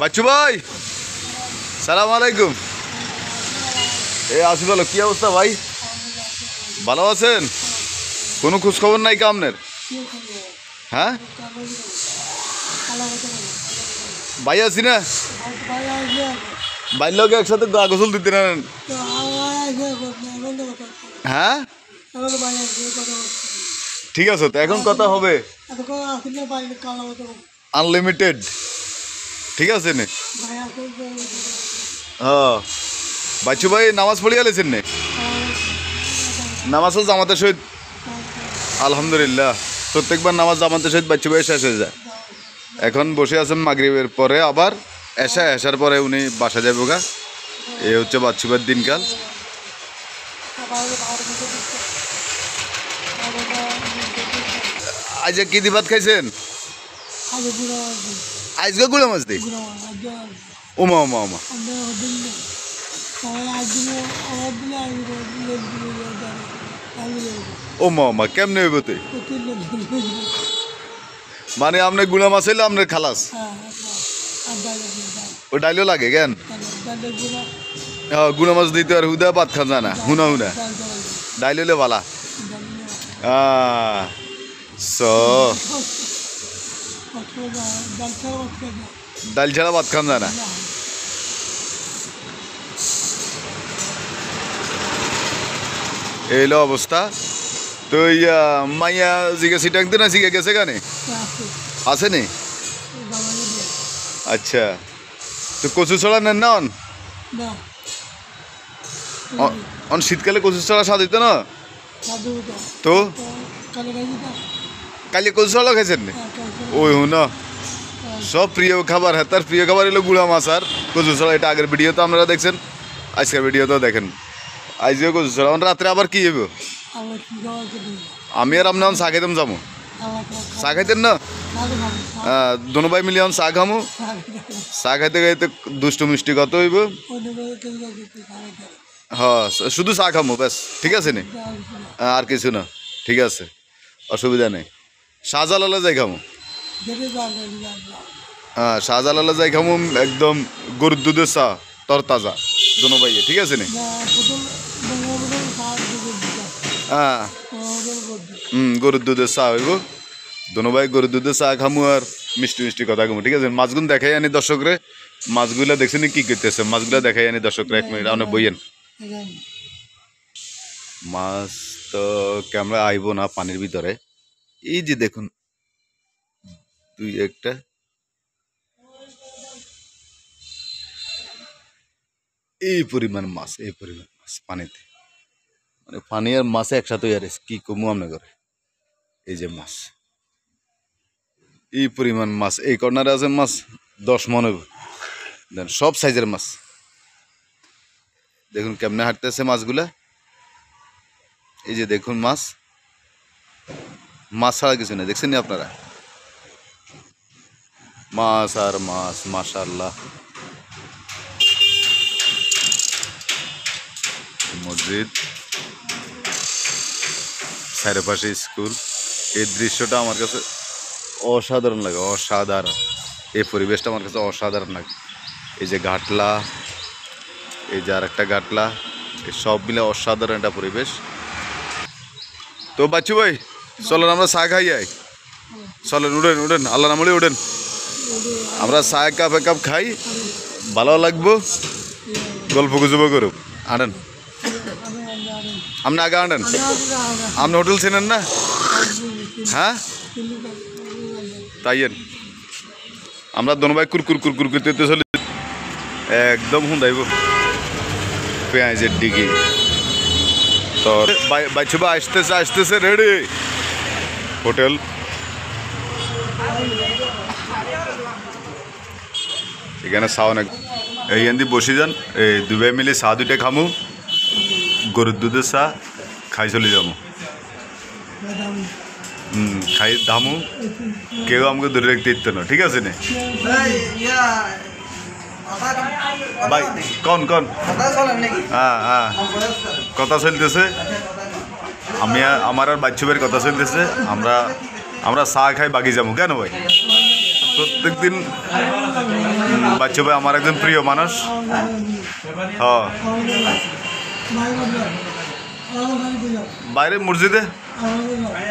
বাচ্চু ভাই, সালাম আলাইকুম। এ আসি বলো, কি অবস্থা ভাই? ভালো আছেন? কোনো খোঁজ খবর নাই আপনার? হ্যাঁ ভাই আছি না, ভাই লোক একসাথে গোসল দিতে না। হ্যাঁ ঠিক আছে, তো এখন কথা হবে আনলিমিটেড, ঠিক আছে নে। হ্যাঁ বাচ্চু ভাই নামাজ পড়িয়া লেছেন নে? নামাজও জামাতের সহিত আলহামদুলিল্লাহ, প্রত্যেকবার নামাজ জামাতের সহিত বাচ্চু ভাই শেষ হয়ে যায়। এখন বসে আছেন মাগরিবের পরে, আবার এসার পরে উনি বাসা যাবো গা। এই হচ্ছে বাচ্চু ভাইয়ের দিনকাল। আজকে কি দি ভাত খাইছেন? আজকে গুড়া মাছ দি ওমা ওমা ওমা। ওমা ওমা কেমনে হইব তুই? মানে আপনি গুড়া মাছ হইলে আপনার খালাস ও ডাইলও লাগে কেন? হ্যাঁ গুড়া মাছ দিতে আর হুদা ভাত খান জানা হুনা হুনা ডাইল হইলে ভালা। ডাল ছাড়া ভাত খান জানা। এইলো অবস্থা। তো মাইয়া জিগে সিটাক দিন জিগে গেছে গানে আছে নি? আচ্ছা, তো কচু ছড়া নেন না অন শীতকালে কচু ছড়া স্বাদ হইতো না তো? কালি কচু ছড়া খাইছেন নি? ওই হু না সব প্রিয় খাবার। হ্যাঁ তার প্রিয় খাবার এলো গুড়া মাছ আর কচু ছড়া। এটা আগের ভিডিও তো আপনারা দেখছেন, আজকের ভিডিও তো দেখেন। আজকেও কচু ছড়া। রাত্রে আবার কি হইব? আমি আর আপনার চা খাইতাম যাবো। চা খাইতেন না? দোনো ভাই মিলিয়ে চা খামো। চা খাইতে খাইতে দুষ্টু মিষ্টি কত হইব। হ্যাঁ শুধু চা খামো ব্যাস, ঠিক আছে নি? আর কিছু না, ঠিক আছে অসুবিধা নেই। শাহজালালে যাই খামো। হ্যাঁ শাহজালালে যাই খামো, একদম গরুর দুধের চা তরতাজা দোনো ভাইয়ে, ঠিক আছে নি? হ্যাঁ গরুর দুধের চা হইব। দোনো ভাই গরুর দুধের চা খামু আর মিষ্টি মিষ্টি কথা খামু, ঠিক আছে? মাছগুলো দেখাই আনি দর্শকরে। মাছগুলা দেখছেন কি করতেছে? মাছগুলা দেখাই আনি দর্শকরে, এক মিনিট আপনি বইয়েন। মাছ তো ক্যামেরা আইব না পানির ভিতরে। এই যে দেখুন দুই একটা, এই পরিমাণ মাছ, এই পরিমাণ মাছ পানিতে, মানে পানি আর মাছে একসাথে আর কি কমু আমনে করে। এই যে মাছ, এই পরিমাণ মাছ। এই কর্নারে আছে মাছ 10 মন হইব, দেন সব সাইজের মাছ। দেখুন কেমনে হাঁটতেছে মাছগুলা। এই যে দেখুন মাছ, মাছ ছাড়া কিছু নেই, দেখছেন নি আপনারা? মাছ আর মাছ, মাশাআল্লাহ। মসজিদ, চারপাশে স্কুল। এই দৃশ্যটা আমার কাছে অসাধারণ লাগে, অসাধারণ। এই পরিবেশটা আমার কাছে অসাধারণ লাগে। এই যে ঘাটলা, এই যে আর একটা ঘাটলা, এই সব মিলে অসাধারণ একটা পরিবেশ। তো বাচ্চু ভাই চলেন আমরা চা খাই যাই, চলেন উঠেন উঠেন, আল্লাহ নামলে উঠেন। আমরা চা কাপ এক কাপ খাই, ভালো লাগবো, গল্প গুজব করুক। আনেন আপনি আগে আনেন, আপনি হোটেল চেনেন না? হ্যাঁ তাইয়েন আমরা দোনো ভাই কুরকুর কুরকুর করতে চলে একদম হুঁদাইব পেঁয়াজের ডিগি। তো বাচ্চু ভাই আসতেছে আসতেছে, রেডি হোটেল। এখানে চা অনেক, এইখান দিয়ে বসে যান, এই দুই ভাই মিলে চা দুইটা খামু, গরুর দুধের চা খাই চলে যাবো। খাই দামু, কেউ আমাকে ধরে রাখতে ইত্য না, ঠিক আছে নে ভাই? কন কন হ্যাঁ হ্যাঁ কথা চলতেছে, আমি আমার আর বাচ্চু ভাইয়ের কথা চলতেছে। আমরা চা খাই বাকি যাবো কেন ভাই? প্রত্যেকদিন বাচ্চু ভাই আমার একজন প্রিয় মানুষ। হ্যাঁ, বাইরে মসজিদে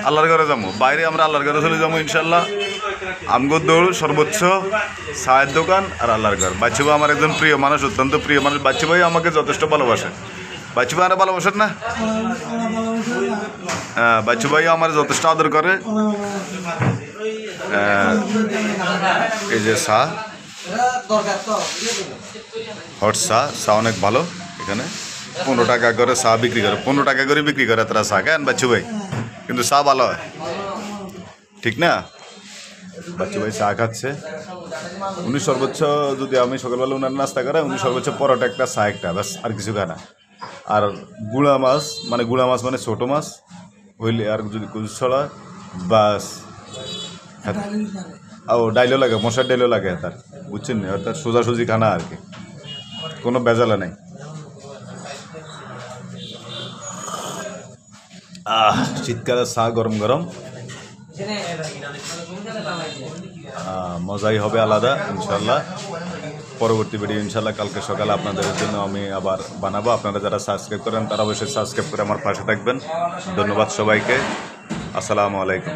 আল্লাহর ঘরে যাবো, বাইরে আমরা আল্লাহর ঘরে চলে যাবো ইনশাল্লাহ। আমগো দৌড় সর্বোচ্চ চায়ের দোকান আর আল্লাহর ঘর। বাচ্চু ভাই আমার একজন প্রিয় মানুষ, অত্যন্ত প্রিয় মানুষ। বাচ্চু ভাই আমাকে যথেষ্ট ভালোবাসে। বাচ্চু ভাই আর ভালোবাসেন না? হ্যাঁ, বাচ্চু ভাই আমার যথেষ্ট আদর করে। এই যে চা, হট চা, চা অনেক ভালো। এখানে 15 টাকা করে চা বিক্রি করে, 15 টাকা করে বিক্রি করে তারা চা। কেন বাচ্চু ভাই? কিন্তু চা ভালো হয়, ঠিক না? বাচ্চু ভাই চা খাচ্ছে। উনি সর্বোচ্চ, যদি আমি সকালবেলা উনার নাস্তা করে, উনি সর্বোচ্চ পরোটা একটা, চা একটা, ব্যাস, আর কিছু খায় না। আর গুঁড়া মাছ মানে ছোটো মাছ হইলে, আর যদি কুচ ছড়া, বাস। ও ডাইলও লাগে, মশার ডাইলও লাগে তার, বুঝছেন না? তার সোজাসুজি খানা আর কি, কোনো বেজালা নেই। শীতকালে চা গরম গরম, মজাই হবে আলাদা ইনশাল্লাহ। পরবর্তী ভিডিও ইনশাল্লাহ কালকে সকালে আপনাদের জন্য আমি আবার বানাবো। আপনারা যারা সাবস্ক্রাইব করেন তারা অবশ্যই সাবস্ক্রাইব করে আমার পাশে থাকবেন। ধন্যবাদ সবাইকে। আসসালামু আলাইকুম।